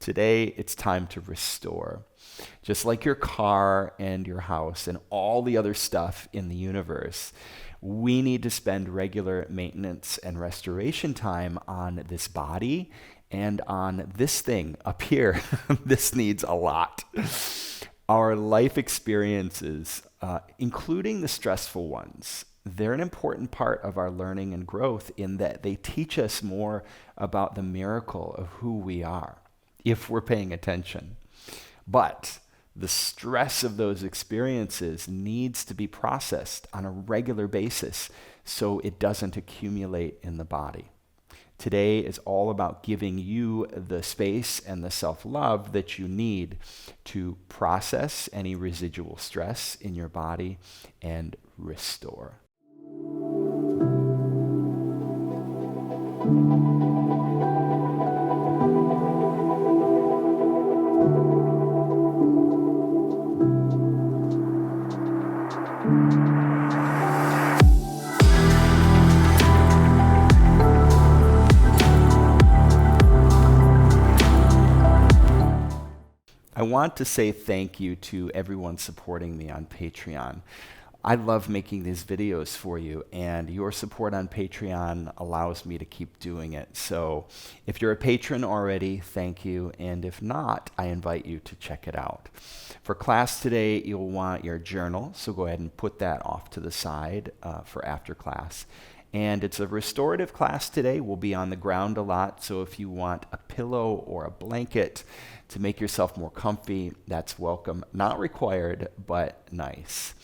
Today, it's time to restore. Just like your car and your house and all the other stuff in the universe, we need to spend regular maintenance and restoration time on this body and on this thing up here. This needs a lot. Our life experiences, including the stressful ones, they're an important part of our learning and growth in that they teach us more about the miracle of who we are, if we're paying attention. But the stress of those experiences needs to be processed on a regular basis so it doesn't accumulate in the body. Today is all about giving you the space and the self-love that you need to process any residual stress in your body and restore. I want to say thank you to everyone supporting me on Patreon. I love making these videos for you, and your support on Patreon allows me to keep doing it. So if you're a patron already, thank you. And if not, I invite you to check it out. For class today, you'll want your journal, so go ahead and put that off to the side for after class. And it's a restorative class today. We'll be on the ground a lot, so if you want a pillow or a blanket to make yourself more comfy, that's welcome. Not required, but nice.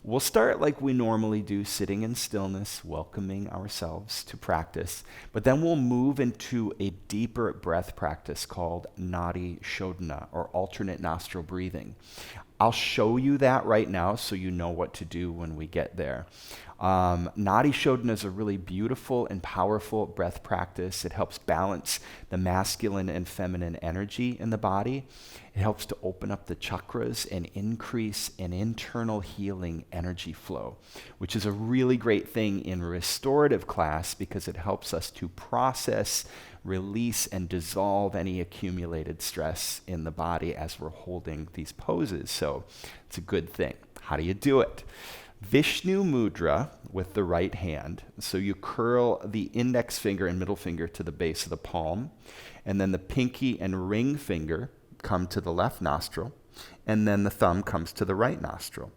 We'll start like we normally do, sitting in stillness, welcoming ourselves to practice, but then we'll move into a deeper breath practice called Nadi Shodhana, or alternate nostril breathing. I'll show you that right now so you know what to do when we get there. Nadi Shodhana is a really beautiful and powerful breath practice. It helps balance the masculine and feminine energy in the body. It helps to open up the chakras and increase an internal healing energy flow, which is a really great thing in restorative class because it helps us to process, release, and dissolve any accumulated stress in the body as we're holding these poses. So it's a good thing. How do you do it? Vishnu Mudra with the right hand. So you curl the index finger and middle finger to the base of the palm, and then the pinky and ring finger come to the left nostril, and then the thumb comes to the right nostril.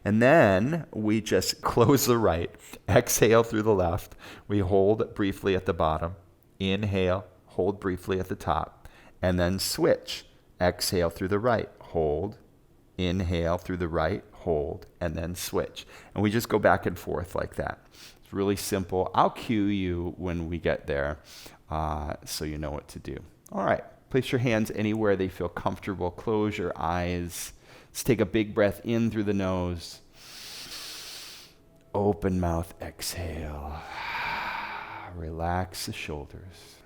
And then we just close the right, exhale through the left. We hold briefly at the bottom, inhale, hold briefly at the top, and then switch. Exhale through the right, hold, inhale through the right, hold, and then switch. And we just go back and forth like that. It's really simple. I'll cue you when we get there so you know what to do. All right, place your hands anywhere they feel comfortable. Close your eyes. Let's take a big breath in through the nose. Open mouth, exhale. Relax the shoulders.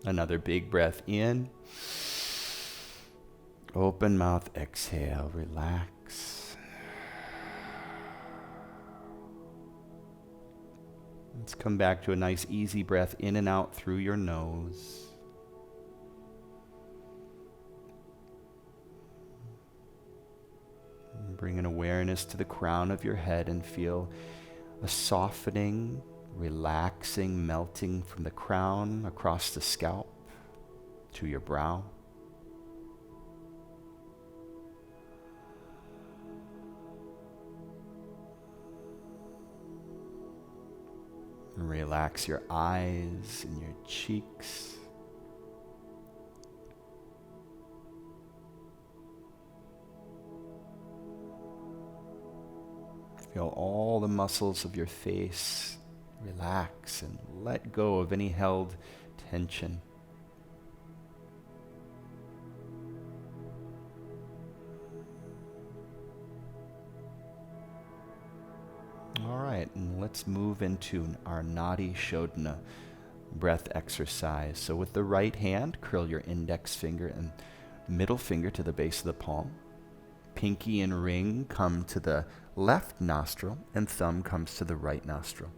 Another big breath in. Open mouth, exhale, relax. Let's come back to a nice easy breath in and out through your nose. Bring an awareness to the crown of your head and feel a softening, relaxing, melting from the crown across the scalp to your brow. Relax your eyes and your cheeks. Feel all the muscles of your face relax and let go of any held tension. All right, and let's move into our Nadi Shodhana breath exercise. So with the right hand, curl your index finger and middle finger to the base of the palm. Pinky and ring come to the left nostril, and thumb comes to the right nostril.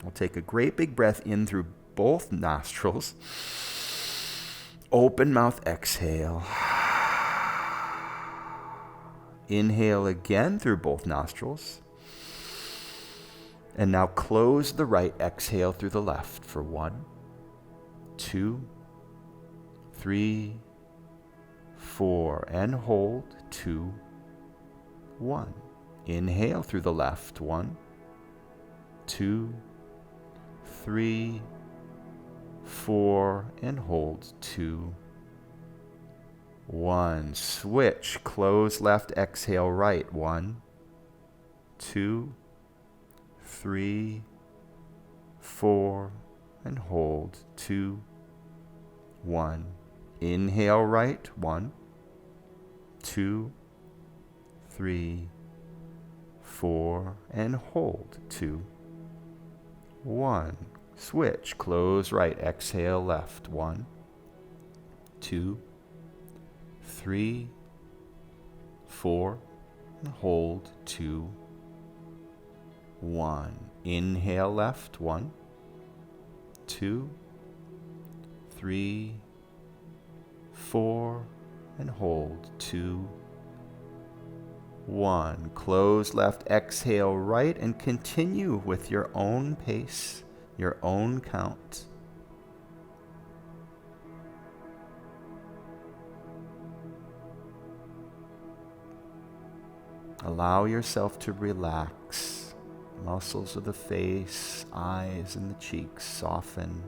We'll take a great big breath in through both nostrils. Open mouth, exhale. Inhale again through both nostrils. And now close the right, exhale through the left for 1, 2, 3, 4, and hold 2, 1. Inhale through the left, 1, 2, 3, 4, and hold 2, 1. Switch, close left, exhale right, 1, 2, 3, 4, and hold 2, 1. Inhale right, 1, 2, 3, 4, and hold 2, 1. Switch, close right, exhale left, 1, 2, 3, 4, and hold 2, 1. Inhale left, 1, 2, 3, 4, and hold 2, 1. Close left, exhale right, and continue with your own pace, your own count. Allow yourself to relax. Muscles of the face, eyes, and the cheeks soften.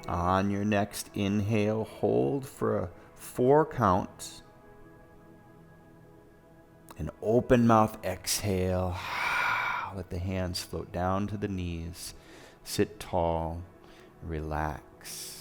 On your next inhale, hold for a 4 count. An open mouth exhale. Let the hands float down to the knees. Sit tall. Relax.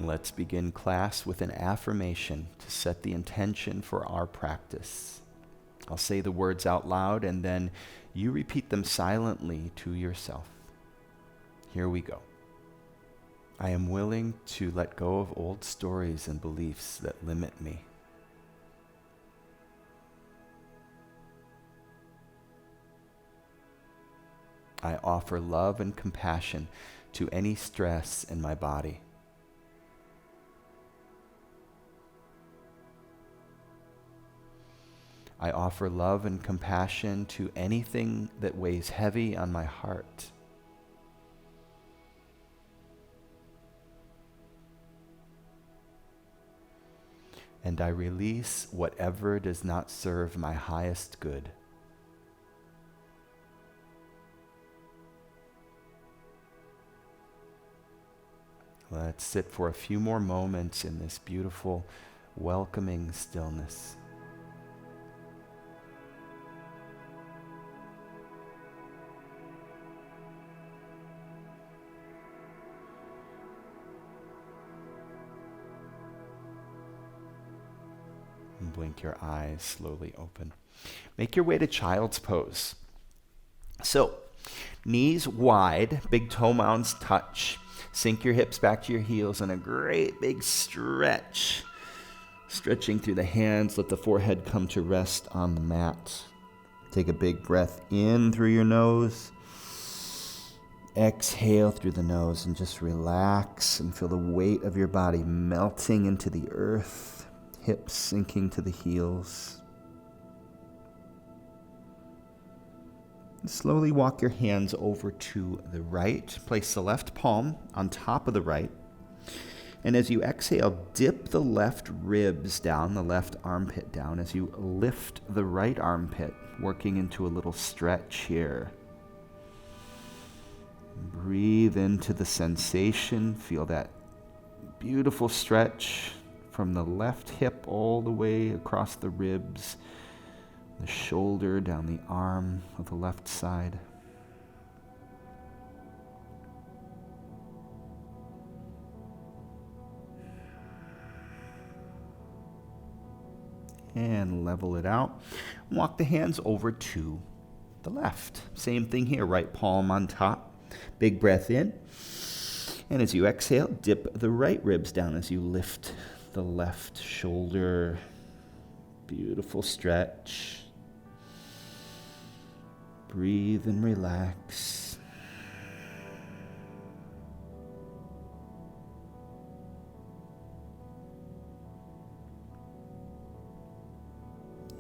Let's begin class with an affirmation to set the intention for our practice. I'll say the words out loud and then you repeat them silently to yourself. Here we go. I am willing to let go of old stories and beliefs that limit me. I offer love and compassion to any stress in my body. I offer love and compassion to anything that weighs heavy on my heart. And I release whatever does not serve my highest good. Let's sit for a few more moments in this beautiful, welcoming stillness. And blink your eyes slowly open. Make your way to child's pose. So, knees wide, big toe mounds touch. Sink your hips back to your heels and a great big stretch. Stretching through the hands, let the forehead come to rest on the mat. Take a big breath in through your nose. Exhale through the nose and just relax and feel the weight of your body melting into the earth. Hips sinking to the heels. Slowly walk your hands over to the right. Place the left palm on top of the right. And as you exhale, dip the left ribs down, the left armpit down, as you lift the right armpit, working into a little stretch here. Breathe into the sensation. Feel that beautiful stretch from the left hip all the way across the ribs, the shoulder, down the arm of the left side. And level it out. Walk the hands over to the left. Same thing here, right palm on top. Big breath in. And as you exhale, dip the right ribs down as you lift the left shoulder. Beautiful stretch. Breathe and relax.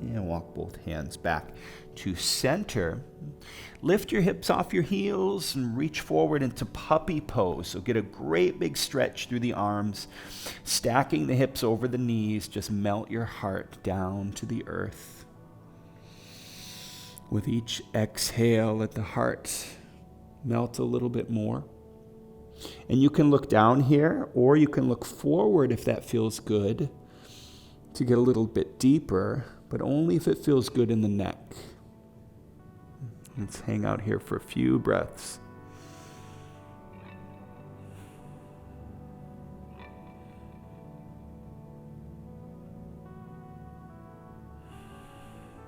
And walk both hands back to center. Lift your hips off your heels and reach forward into puppy pose. So get a great big stretch through the arms. Stacking the hips over the knees, just melt your heart down to the earth. With each exhale, let the heart melt a little bit more. And you can look down here, or you can look forward if that feels good, to get a little bit deeper, but only if it feels good in the neck. Let's hang out here for a few breaths.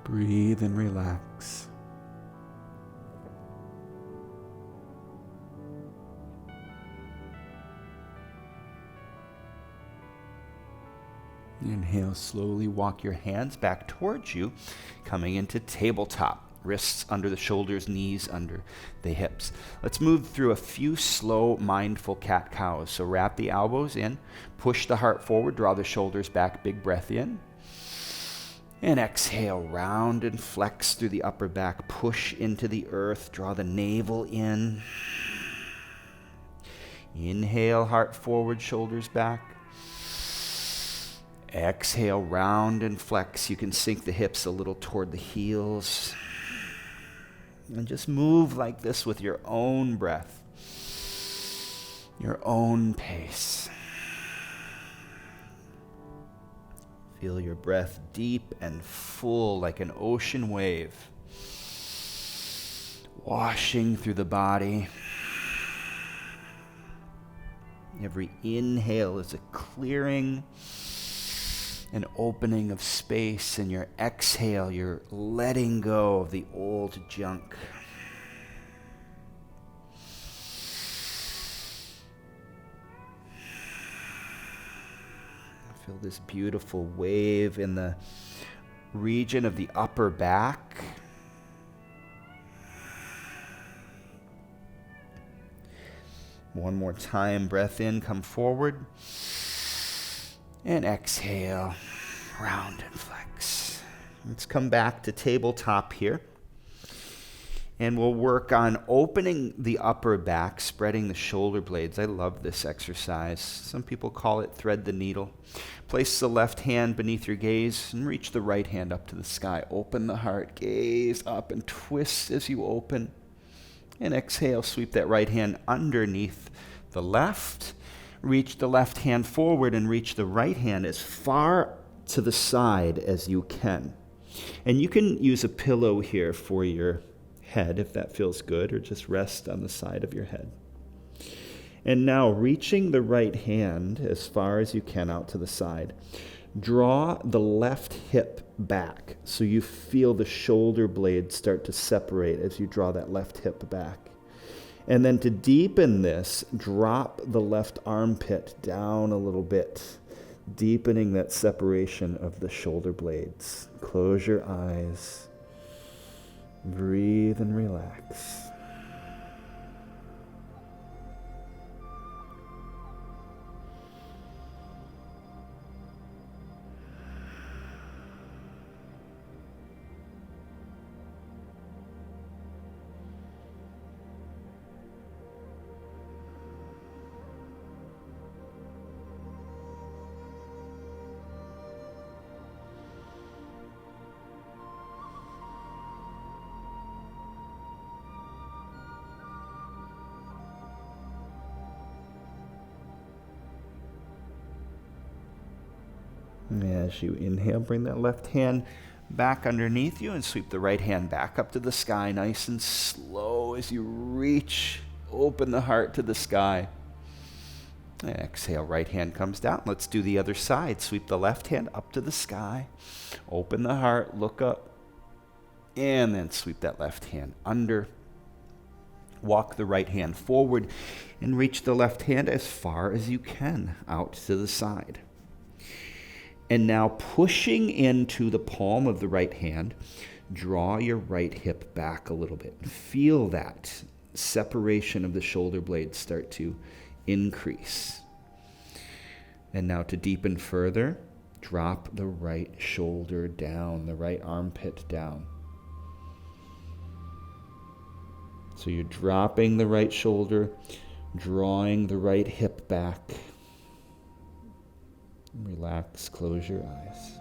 Breathe and relax. Inhale, slowly walk your hands back towards you, coming into tabletop. Wrists under the shoulders, knees under the hips. Let's move through a few slow, mindful cat-cows. So wrap the elbows in, push the heart forward, draw the shoulders back, big breath in. And exhale, round and flex through the upper back, push into the earth, draw the navel in. Inhale, heart forward, shoulders back. Exhale, round and flex. You can sink the hips a little toward the heels. And just move like this with your own breath, your own pace. Feel your breath deep and full like an ocean wave, washing through the body. Every inhale is a clearing, an opening of space, and your exhale, you're letting go of the old junk. Feel this beautiful wave in the region of the upper back. One more time, breath in, come forward. And exhale, round and flex. Let's come back to tabletop here. And we'll work on opening the upper back, spreading the shoulder blades. I love this exercise. Some people call it thread the needle. Place the left hand beneath your gaze and reach the right hand up to the sky. Open the heart, gaze up and twist as you open. And exhale, sweep that right hand underneath the left. Reach the left hand forward and reach the right hand as far to the side as you can. And you can use a pillow here for your head if that feels good, or just rest on the side of your head. And now reaching the right hand as far as you can out to the side. Draw the left hip back so you feel the shoulder blades start to separate as you draw that left hip back. And then to deepen this, drop the left armpit down a little bit, deepening that separation of the shoulder blades. Close your eyes. Breathe and relax. As you inhale, bring that left hand back underneath you and sweep the right hand back up to the sky, nice and slow as you reach, open the heart to the sky. Exhale, right hand comes down. Let's do the other side. Sweep the left hand up to the sky, open the heart, look up, and then sweep that left hand under. Walk the right hand forward and reach the left hand as far as you can out to the side. And now pushing into the palm of the right hand, draw your right hip back a little bit. Feel that separation of the shoulder blades start to increase. And now to deepen further, drop the right shoulder down, the right armpit down. So you're dropping the right shoulder, drawing the right hip back. Relax, close your eyes.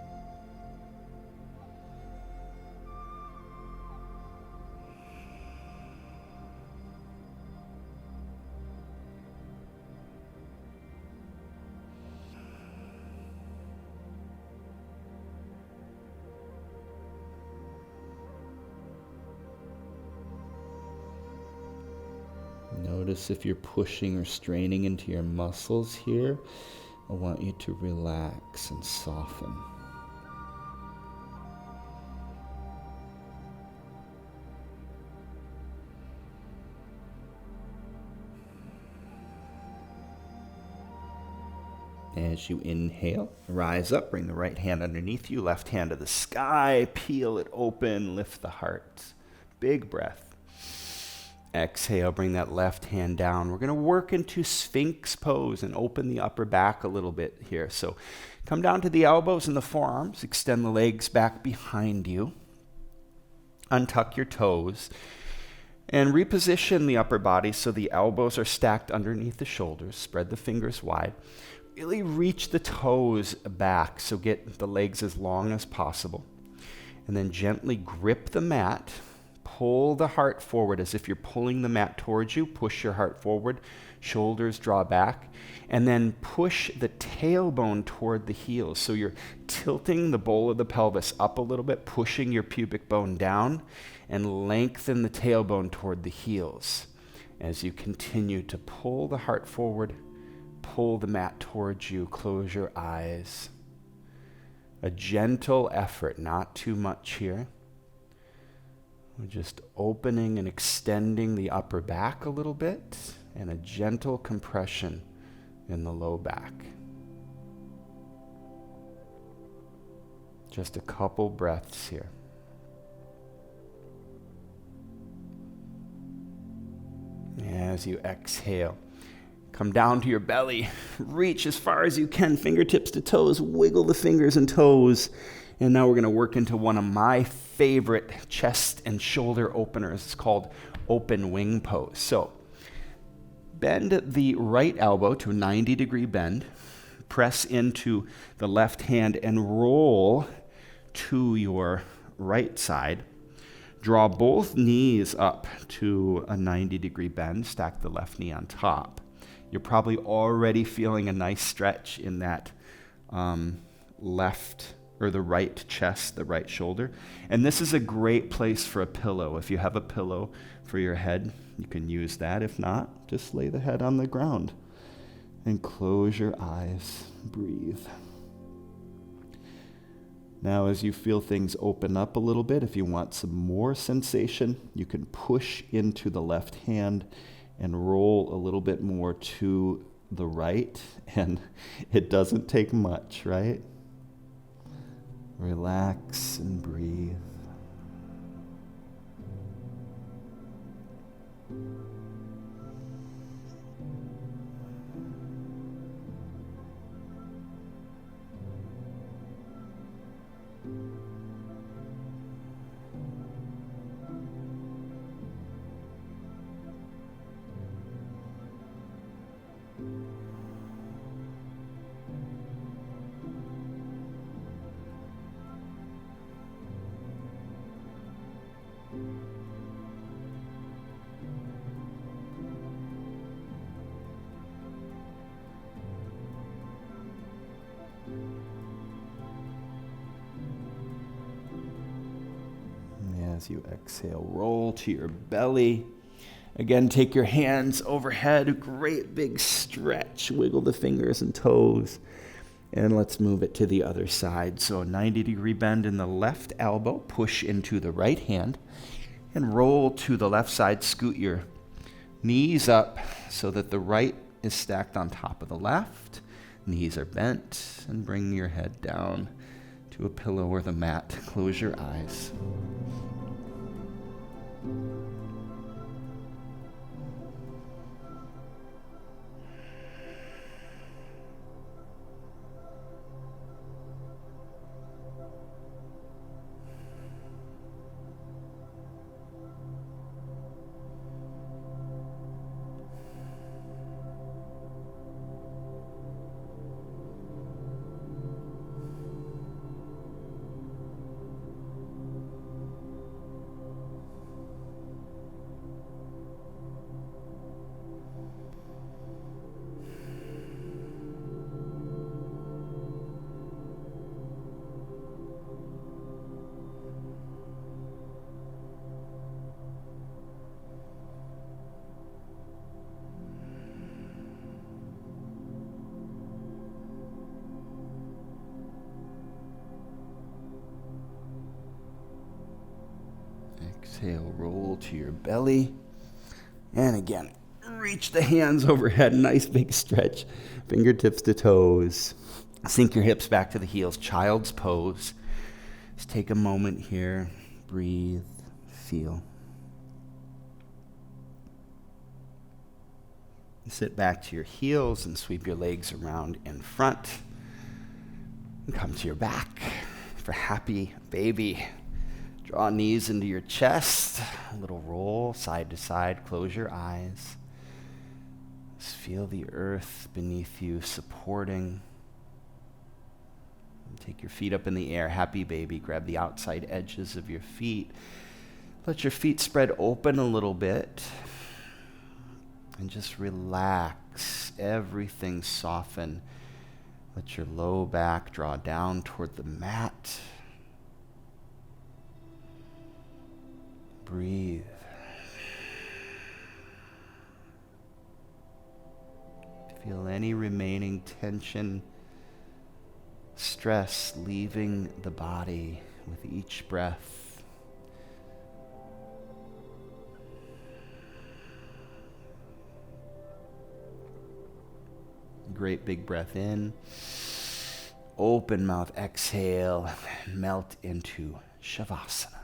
Notice if you're pushing or straining into your muscles here. I want you to relax and soften. As you inhale, rise up, bring the right hand underneath you, left hand to the sky, peel it open, lift the heart. Big breath. Exhale, bring that left hand down. We're going to work into Sphinx pose and open the upper back a little bit here. So come down to the elbows and the forearms. Extend the legs back behind you. Untuck your toes. And reposition the upper body so the elbows are stacked underneath the shoulders. Spread the fingers wide. Really reach the toes back, so get the legs as long as possible. And then gently grip the mat. Pull the heart forward as if you're pulling the mat towards you. Push your heart forward. Shoulders draw back. And then push the tailbone toward the heels. So you're tilting the bowl of the pelvis up a little bit, pushing your pubic bone down, and lengthen the tailbone toward the heels. As you continue to pull the heart forward, pull the mat towards you, close your eyes. A gentle effort, not too much here. We're just opening and extending the upper back a little bit, and a gentle compression in the low back. Just a couple breaths here. As you exhale, come down to your belly, reach as far as you can, fingertips to toes, wiggle the fingers and toes. And now we're going to work into one of my favorite chest and shoulder openers. It's called open wing pose. So bend the right elbow to a 90-degree bend. Press into the left hand and roll to your right side. Draw both knees up to a 90-degree bend. Stack the left knee on top. You're probably already feeling a nice stretch in that left or the right chest, the right shoulder. And this is a great place for a pillow. If you have a pillow for your head, you can use that. If not, just lay the head on the ground and close your eyes. Breathe. Now, as you feel things open up a little bit, if you want some more sensation, you can push into the left hand and roll a little bit more to the right. And it doesn't take much, right? Relax and breathe. as you exhale, roll to your belly. Again, take your hands overhead, great big stretch, wiggle the fingers and toes, and let's move it to the other side. So a 90-degree bend in the left elbow, push into the right hand, and roll to the left side, scoot your knees up so that the right is stacked on top of the left. Knees are bent, and bring your head down to a pillow or the mat. Close your eyes. Exhale, roll to your belly. And again, reach the hands overhead, nice big stretch, fingertips to toes. Sink your hips back to the heels, child's pose. Just take a moment here, breathe, feel. Sit back to your heels and sweep your legs around in front. And come to your back for happy baby. Draw knees into your chest, a little roll side to side, close your eyes. Just feel the earth beneath you supporting. Take your feet up in the air, happy baby. Grab the outside edges of your feet. Let your feet spread open a little bit. And just relax, everything soften. Let your low back draw down toward the mat. Breathe. Feel any remaining tension, stress leaving the body with each breath. Great big breath in. Open mouth, exhale, melt into Savasana.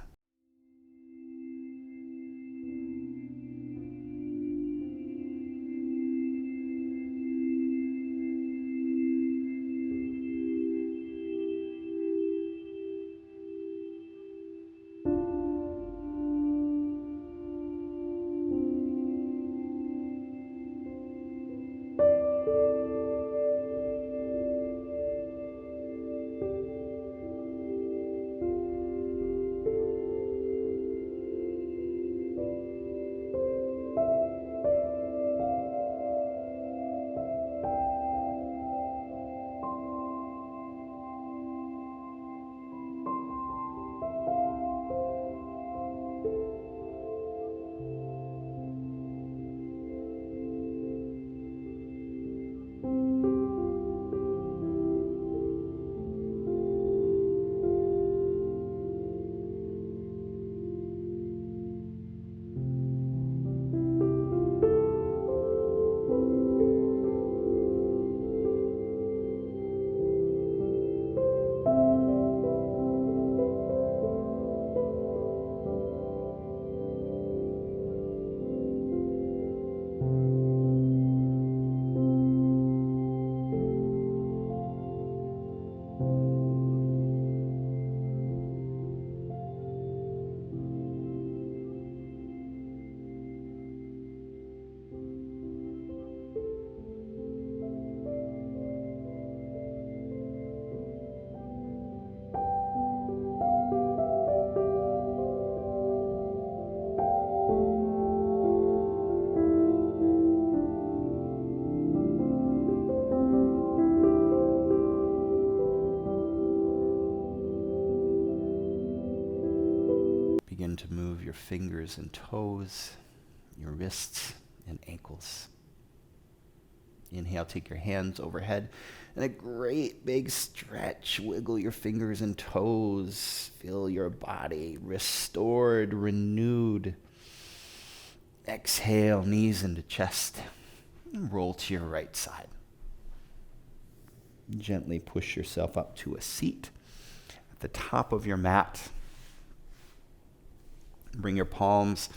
fingers and toes, your wrists and ankles. Inhale, take your hands overhead, and a great big stretch. Wiggle your fingers and toes. Feel your body restored, renewed. Exhale, knees into chest. And roll to your right side. Gently push yourself up to a seat at the top of your mat. Bring your palms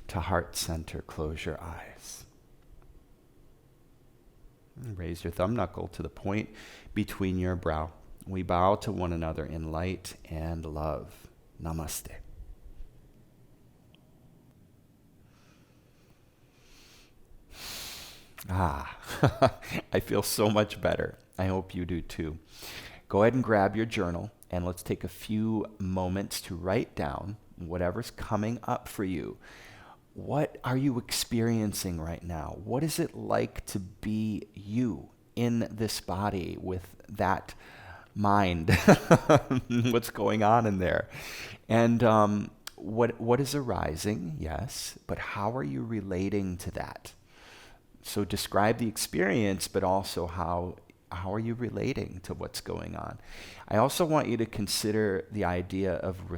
to heart center. Close your eyes. Raise your thumb knuckle to the point between your brow. We bow to one another in light and love. Namaste. I feel so much better. I hope you do too. Go ahead and grab your journal, and let's take a few moments to write down whatever's coming up for you. What are you experiencing right now? What is it like to be you in this body with that mind? What's going on in there? And what is arising? Yes, but how are you relating to that? So describe the experience, but also how are you relating to what's going on? I also want you to consider the idea of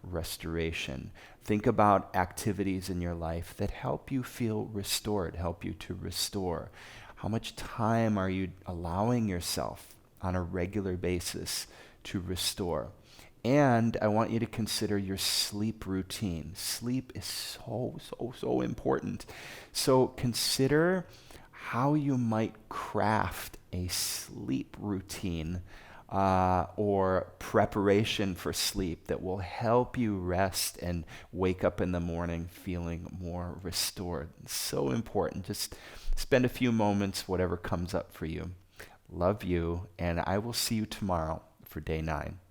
restoration. Think about activities in your life that help you feel restored, help you to restore. How much time are you allowing yourself on a regular basis to restore? And I want you to consider your sleep routine. Sleep is so important. So consider how you might craft a sleep routine or preparation for sleep that will help you rest and wake up in the morning feeling more restored. So important. Just spend a few moments, whatever comes up for you. Love you, and I will see you tomorrow for day 9.